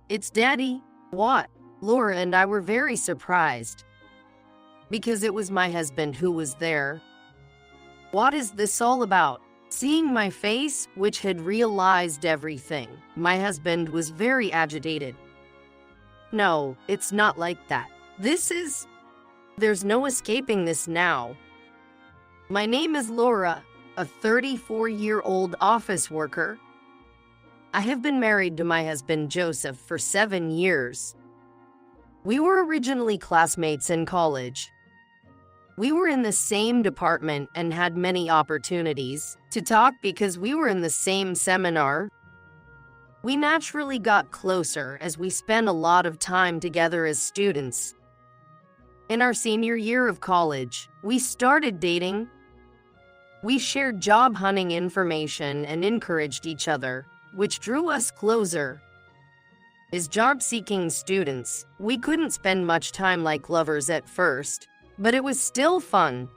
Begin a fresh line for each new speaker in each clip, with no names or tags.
It's Daddy. What? Laura and I were very surprised because it was my husband who was there. What is this all about? Seeing my face, which had realized everything, my husband was very agitated. No, it's not like that. There's no escaping this now. My name is Laura, a 34-year-old office worker. I have been married to my husband Joseph for 7 years. We were originally classmates in college. We were in the same department and had many opportunities to talk because we were in the same seminar. We naturally got closer as we spent a lot of time together as students. In our senior year of college, we started dating. We shared job hunting information and encouraged each other, which drew us closer. As job-seeking students, we couldn't spend much time like lovers at first, but it was still fun.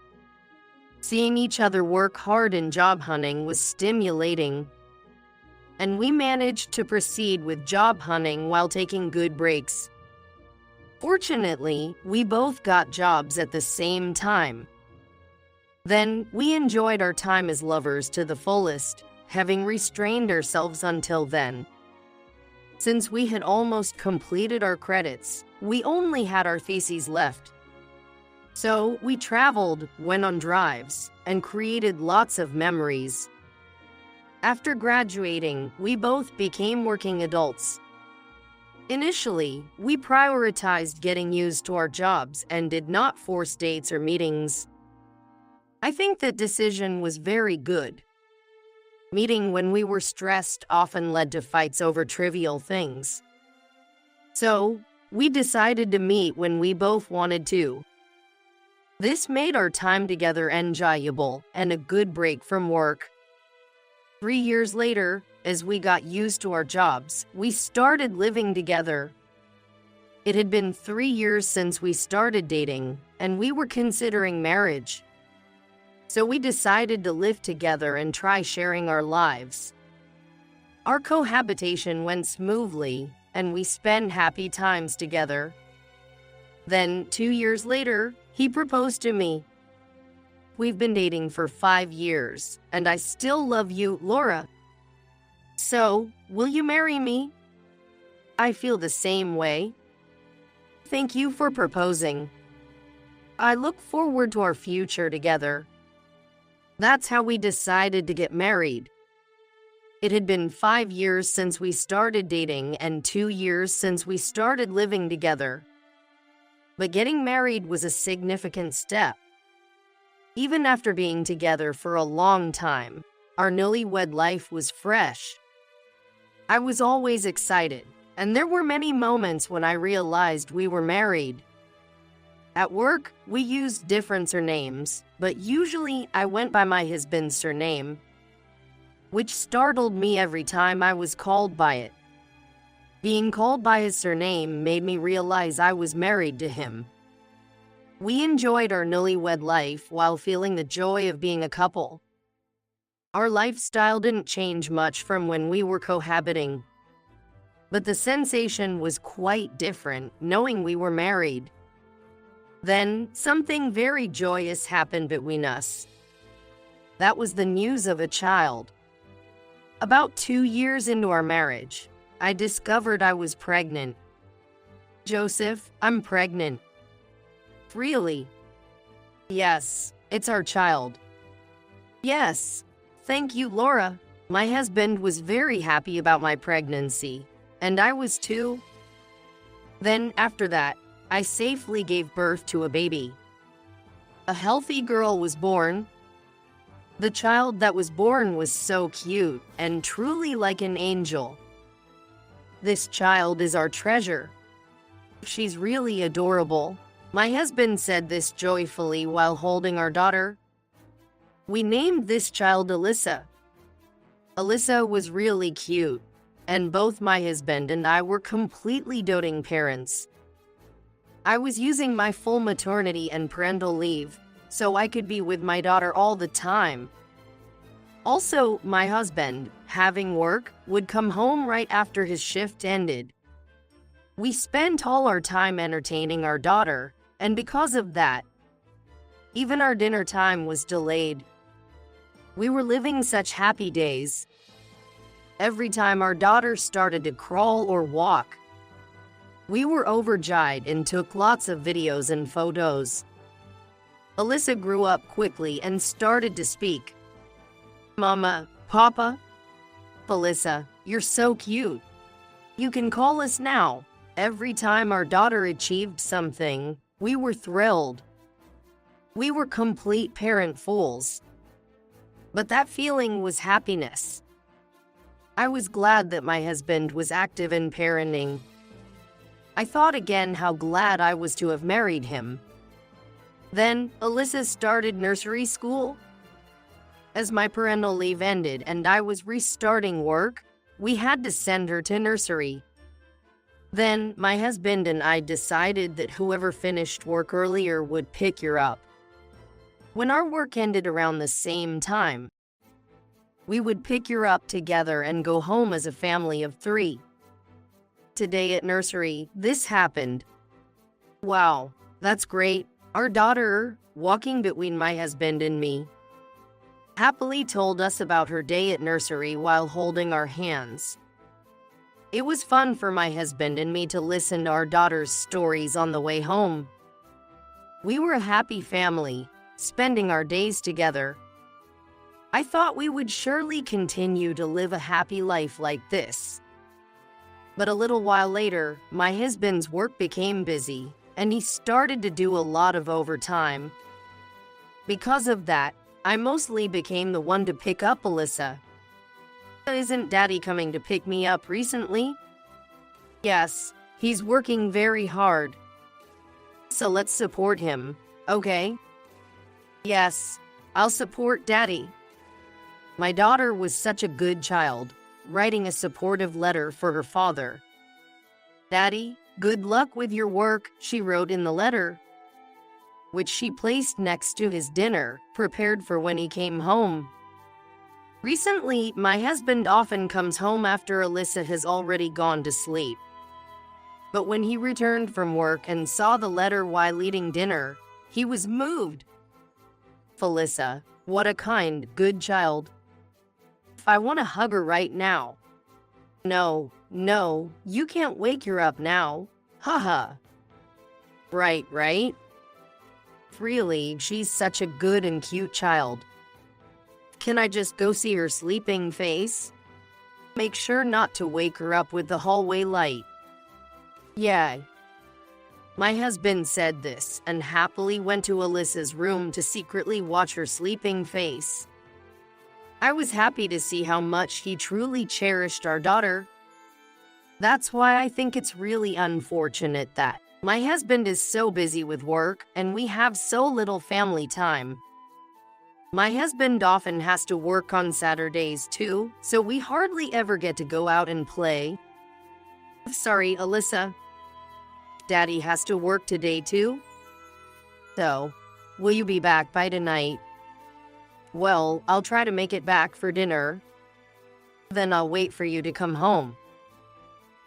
Seeing each other work hard in job hunting was stimulating, and we managed to proceed with job hunting while taking good breaks. Fortunately, we both got jobs at the same time. Then, we enjoyed our time as lovers to the fullest, having restrained ourselves until then. Since we had almost completed our credits, we only had our theses left. So, we traveled, went on drives, and created lots of memories. After graduating, we both became working adults. Initially, we prioritized getting used to our jobs and did not force dates or meetings. I think that decision was very good. Meeting when we were stressed often led to fights over trivial things. So, we decided to meet when we both wanted to. This made our time together enjoyable and a good break from work. 3 years later, as we got used to our jobs, we started living together. It had been 3 years since we started dating, and we were considering marriage. So we decided to live together and try sharing our lives. Our cohabitation went smoothly, and we spent happy times together. Then, 2 years later, he proposed to me. We've been dating for 5 years, and I still love you, Laura. So, will you marry me? I feel the same way. Thank you for proposing. I look forward to our future together. That's how we decided to get married. It had been 5 years since we started dating and 2 years since we started living together. But getting married was a significant step. Even after being together for a long time, our newlywed life was fresh. I was always excited, and there were many moments when I realized we were married. At work, we used different surnames, but usually I went by my husband's surname, which startled me every time I was called by it. Being called by his surname made me realize I was married to him. We enjoyed our newlywed life while feeling the joy of being a couple. Our lifestyle didn't change much from when we were cohabiting, but the sensation was quite different knowing we were married. Then, something very joyous happened between us. That was the news of a child. About 2 years into our marriage, I discovered I was pregnant. Joseph, I'm pregnant. Really? Yes, it's our child. Yes, thank you, Laura. My husband was very happy about my pregnancy, and I was too. Then, after that, I safely gave birth to a baby. A healthy girl was born. The child that was born was so cute and truly like an angel. This child is our treasure. She's really adorable. My husband said this joyfully while holding our daughter. We named this child Alyssa. Alyssa was really cute, and both my husband and I were completely doting parents. I was using my full maternity and parental leave, so I could be with my daughter all the time. Also, my husband, having work, would come home right after his shift ended We spent all our time entertaining our daughter, and because of that, even our dinner time was delayed. We were living such happy days. Every time our daughter started to crawl or walk, we were overjoyed and took lots of videos and photos. Alyssa grew up quickly and started to speak. Mama, Papa. Alyssa, you're so cute. You can call us now. Every time our daughter achieved something, we were thrilled. We were complete parent fools. But that feeling was happiness. I was glad that my husband was active in parenting. I thought again how glad I was to have married him. Then, Alyssa started nursery school. As my parental leave ended and I was restarting work, we had to send her to nursery. Then, my husband and I decided that whoever finished work earlier would pick her up. When our work ended around the same time, we would pick her up together and go home as a family of 3. Today at nursery, this happened. Wow, that's great. Our daughter, walking between my husband and me, happily told us about her day at nursery while holding our hands. It was fun for my husband and me to listen to our daughter's stories on the way home. We were a happy family, spending our days together. I thought we would surely continue to live a happy life like this. But a little while later, my husband's work became busy, and he started to do a lot of overtime. Because of that, I mostly became the one to pick up Alyssa. Isn't Daddy coming to pick me up recently? Yes, he's working very hard. So let's support him, okay? Yes, I'll support Daddy. My daughter was such a good child, writing a supportive letter for her father. Daddy, good luck with your work, she wrote in the letter, which she placed next to his dinner, prepared for when he came home. Recently, my husband often comes home after Alyssa has already gone to sleep. But when he returned from work and saw the letter while eating dinner, he was moved. Alyssa, what a kind, good child. I want to hug her right now. No, you can't wake her up now. Haha. Right? Really, she's such a good and cute child. Can I just go see her sleeping face? Make sure not to wake her up with the hallway light. Yeah. My husband said this and happily went to Alyssa's room to secretly watch her sleeping face. I was happy to see how much he truly cherished our daughter. That's why I think it's really unfortunate that my husband is so busy with work and we have so little family time. My husband often has to work on Saturdays too, so we hardly ever get to go out and play. Sorry, Alyssa. Daddy has to work today too? So, will you be back by tonight? Well, I'll try to make it back for dinner. Then I'll wait for you to come home.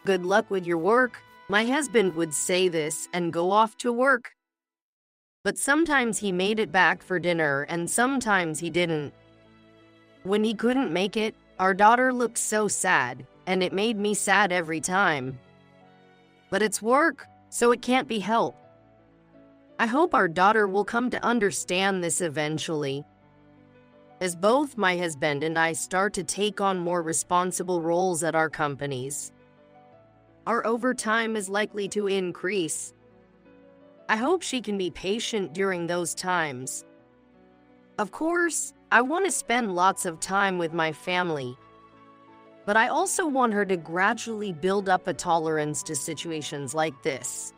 Good luck with your work. My husband would say this and go off to work. But sometimes he made it back for dinner and sometimes he didn't. When he couldn't make it, our daughter looked so sad, and it made me sad every time. But it's work, so it can't be helped. I hope our daughter will come to understand this eventually. As both my husband and I start to take on more responsible roles at our companies, our overtime is likely to increase. I hope she can be patient during those times. Of course, I want to spend lots of time with my family, but I also want her to gradually build up a tolerance to situations like this.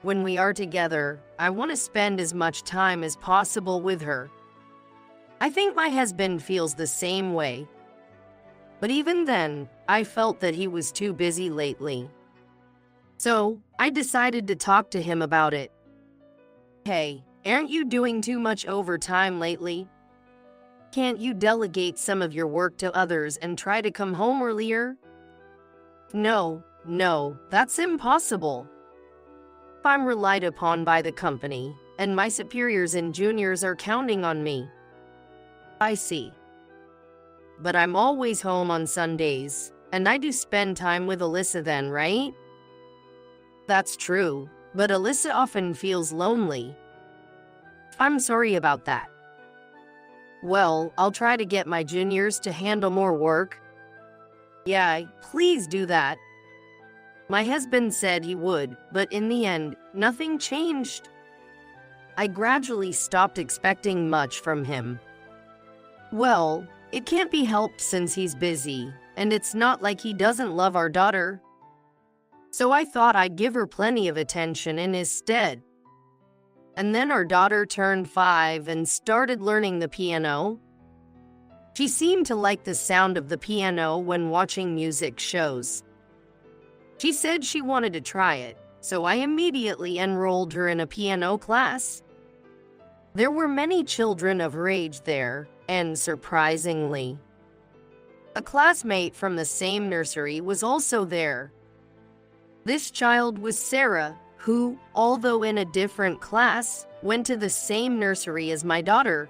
When we are together, I want to spend as much time as possible with her. I think my husband feels the same way. But even then, I felt that he was too busy lately. So, I decided to talk to him about it. Hey, aren't you doing too much overtime lately? Can't you delegate some of your work to others and try to come home earlier? No, No, that's impossible. I'm relied upon by the company, and my superiors and juniors are counting on me. I see. But I'm always home on Sundays, and I do spend time with Alyssa then, right? That's true, but Alyssa often feels lonely. I'm sorry about that. Well, I'll try to get my juniors to handle more work. Yeah, please do that. My husband said he would, but in the end, nothing changed. I gradually stopped expecting much from him. Well, it can't be helped since he's busy, and it's not like he doesn't love our daughter. So I thought I'd give her plenty of attention in his stead. And then our daughter turned 5 and started learning the piano. She seemed to like the sound of the piano when watching music shows. She said she wanted to try it, so I immediately enrolled her in a piano class. There were many children of her age there, and surprisingly, a classmate from the same nursery was also there. This child was Sarah, who, although in a different class, went to the same nursery as my daughter.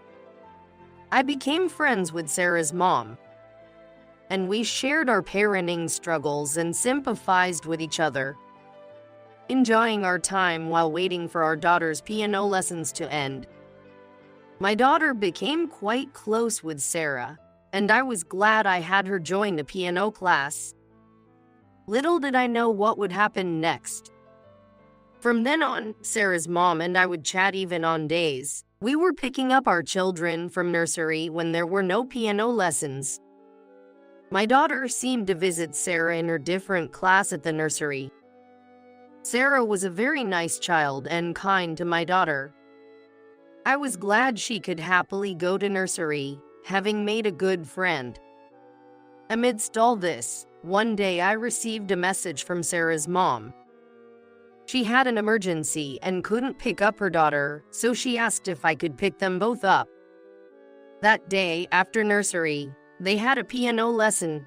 I became friends with Sarah's mom, and we shared our parenting struggles and sympathized with each other, enjoying our time while waiting for our daughter's piano lessons to end. My daughter became quite close with Sarah, and I was glad I had her join the piano class. Little did I know what would happen next. From then on, Sarah's mom and I would chat even on days we were picking up our children from nursery when there were no piano lessons. My daughter seemed to visit Sarah in her different class at the nursery. Sarah was a very nice child and kind to my daughter. I was glad she could happily go to nursery, having made a good friend. Amidst all this, one day I received a message from Sarah's mom. She had an emergency and couldn't pick up her daughter, so she asked if I could pick them both up. That day, after nursery, they had a piano lesson.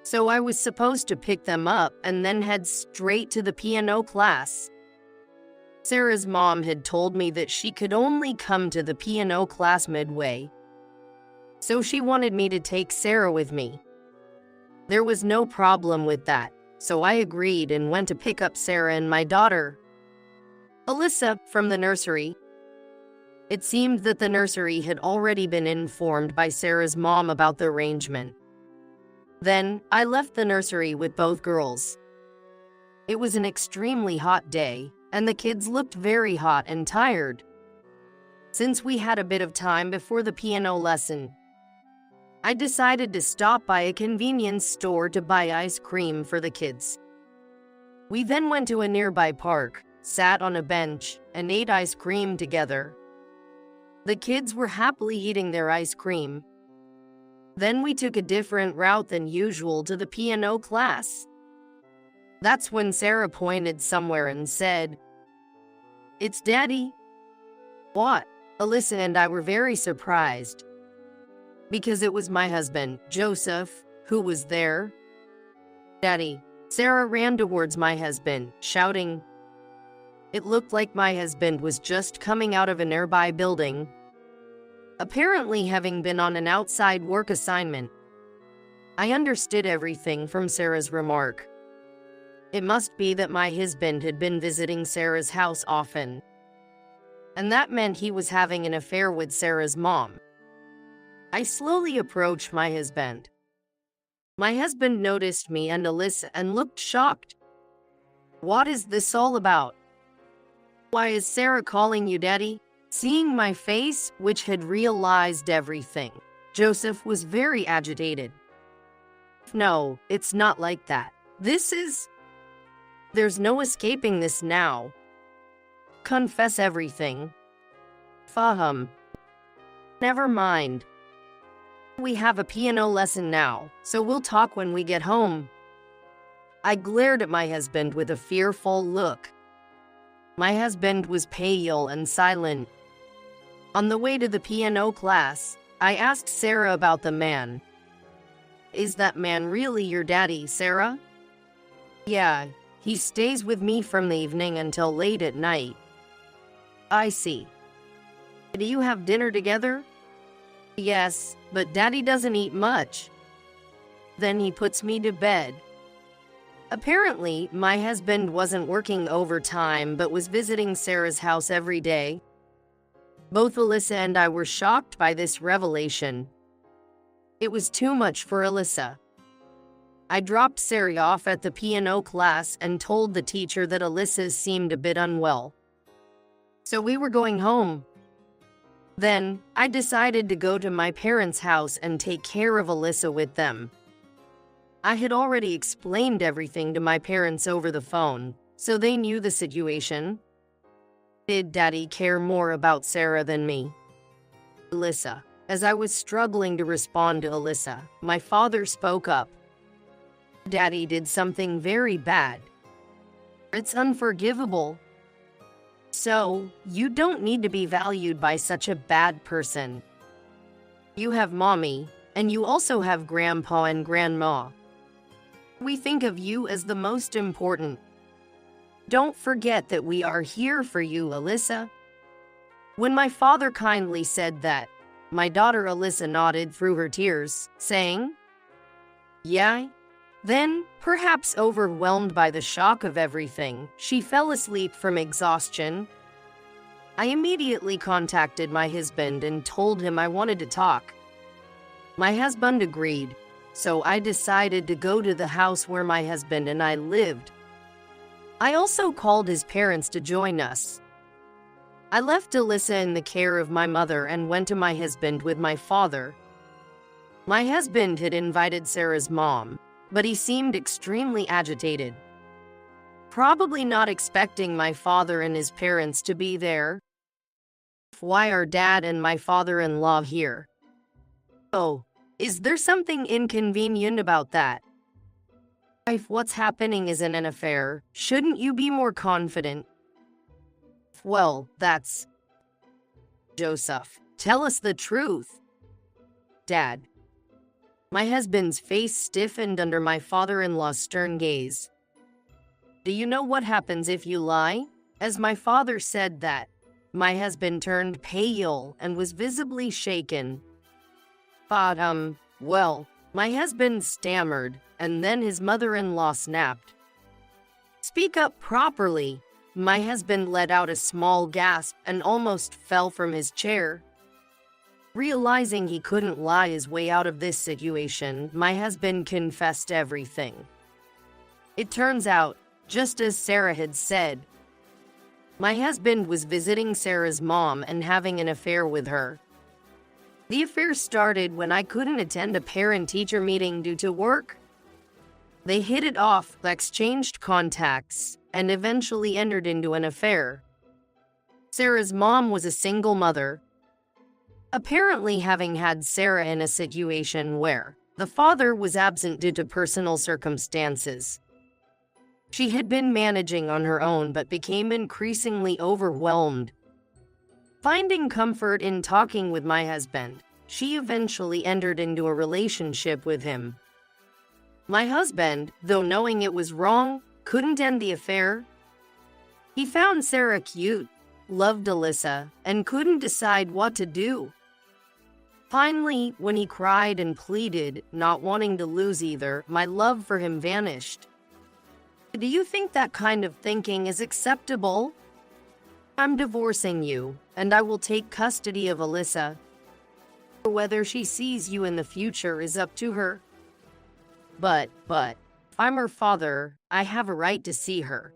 So I was supposed to pick them up and then head straight to the piano class. Sarah's mom had told me that she could only come to the piano class midway, so she wanted me to take Sarah with me. There was no problem with that, so I agreed and went to pick up Sarah and my daughter, Alyssa, from the nursery. It seemed that the nursery had already been informed by Sarah's mom about the arrangement. Then, I left the nursery with both girls. It was an extremely hot day, and the kids looked very hot and tired. Since we had a bit of time before the piano lesson, I decided to stop by a convenience store to buy ice cream for the kids. We then went to a nearby park, sat on a bench, and ate ice cream together. The kids were happily eating their ice cream. Then we took a different route than usual to the piano class. That's when Sarah pointed somewhere and said, "It's Daddy." What? Alyssa and I were very surprised, because it was my husband, Joseph, who was there. "Daddy." Sarah ran towards my husband, shouting. It looked like my husband was just coming out of a nearby building, apparently having been on an outside work assignment. I understood everything from Sarah's remark. It must be that my husband had been visiting Sarah's house often, and that meant he was having an affair with Sarah's mom. I slowly approached my husband. My husband noticed me and Alyssa and looked shocked. "What is this all about? Why is Sarah calling you Daddy?" Seeing my face, which had realized everything, Joseph was very agitated. "No, it's not like that. There's no escaping this now. Confess everything." "Faham. Never mind. We have a piano lesson now, so we'll talk when we get home." I glared at my husband with a fearful look. My husband was pale and silent. On the way to the piano class, I asked Sarah about the man. "Is that man really your daddy, Sarah?" Yeah, he stays with me from the evening until late at night. I see. Do you have dinner together? Yes, but Daddy doesn't eat much. Then he puts me to bed. Apparently, my husband wasn't working overtime but was visiting Sarah's house every day. Both Alyssa and I were shocked by this revelation. It was too much for Alyssa. I dropped Sarah off at the piano class and told the teacher that Alyssa seemed a bit unwell. So we were going home. Then, I decided to go to my parents' house and take care of Alyssa with them. I had already explained everything to my parents over the phone, so they knew the situation. Did Daddy care more about Sarah than me? Alyssa. As I was struggling to respond to Alyssa, my father spoke up. Daddy did something very bad. It's unforgivable. So, you don't need to be valued by such a bad person. You have Mommy, and you also have Grandpa and Grandma. We think of you as the most important. Don't forget that we are here for you, Alyssa. When my father kindly said that, my daughter Alyssa nodded through her tears, saying, "Yeah." Then, perhaps overwhelmed by the shock of everything, she fell asleep from exhaustion. I immediately contacted my husband and told him I wanted to talk. My husband agreed, so I decided to go to the house where my husband and I lived. I also called his parents to join us. I left Alyssa in the care of my mother and went to my husband with my father. My husband had invited Sarah's mom, but he seemed extremely agitated. Probably not expecting my father and his parents to be there. Why are Dad and my father-in-law here? Oh, is there something inconvenient about that? If what's happening isn't an affair, shouldn't you be more confident? Well, that's... Joseph, tell us the truth. Dad. My husband's face stiffened under my father-in-law's stern gaze. Do you know what happens if you lie? As my father said that, my husband turned pale and was visibly shaken. But, well, my husband stammered, and then his mother-in-law snapped. Speak up properly. My husband let out a small gasp and almost fell from his chair. Realizing he couldn't lie his way out of this situation, my husband confessed everything. It turns out, just as Sarah had said, my husband was visiting Sarah's mom and having an affair with her. The affair started when I couldn't attend a parent-teacher meeting due to work. They hit it off, exchanged contacts, and eventually entered into an affair. Sarah's mom was a single mother, apparently having had Sarah in a situation where the father was absent due to personal circumstances. She had been managing on her own but became increasingly overwhelmed. Finding comfort in talking with my husband, she eventually entered into a relationship with him. My husband, though knowing it was wrong, couldn't end the affair. He found Sarah cute, loved Alyssa, and couldn't decide what to do. Finally, when he cried and pleaded, not wanting to lose either, my love for him vanished. Do you think that kind of thinking is acceptable? I'm divorcing you, and I will take custody of Alyssa. Whether she sees you in the future is up to her. But, if I'm her father, I have a right to see her.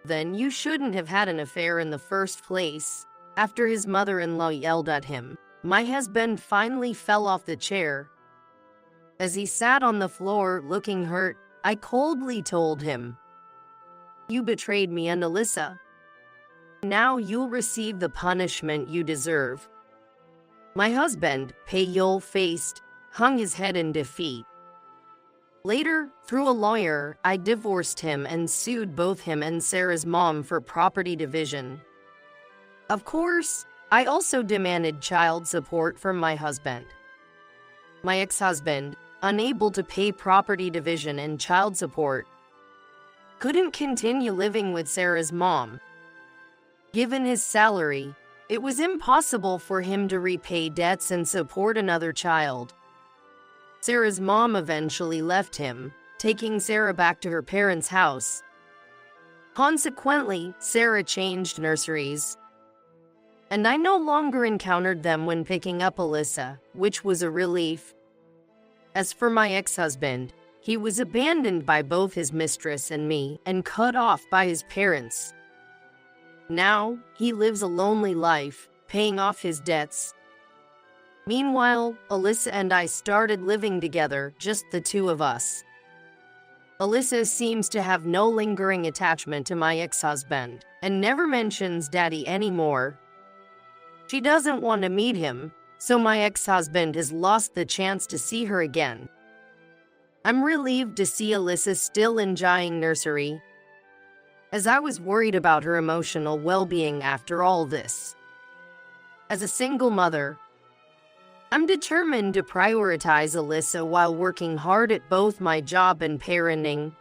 Then you shouldn't have had an affair in the first place. After his mother-in-law yelled at him, my husband finally fell off the chair. As he sat on the floor looking hurt, I coldly told him, "You betrayed me and Alyssa. Now you'll receive the punishment you deserve." My husband, pale-faced, hung his head in defeat. Later, through a lawyer, I divorced him and sued both him and Sarah's mom for property division. Of course, I also demanded child support from my husband. My ex-husband, unable to pay property division and child support, couldn't continue living with Sarah's mom. Given his salary, it was impossible for him to repay debts and support another child. Sarah's mom eventually left him, taking Sarah back to her parents' house. Consequently, Sarah changed nurseries, and I no longer encountered them when picking up Alyssa, which was a relief. As for my ex-husband, he was abandoned by both his mistress and me and cut off by his parents. Now, he lives a lonely life, paying off his debts. Meanwhile, Alyssa and I started living together, just the two of us. Alyssa seems to have no lingering attachment to my ex-husband and never mentions Daddy anymore. She doesn't want to meet him, so my ex-husband has lost the chance to see her again. I'm relieved to see Alyssa still enjoying nursery, as I was worried about her emotional well-being after all this. As a single mother, I'm determined to prioritize Alyssa while working hard at both my job and parenting.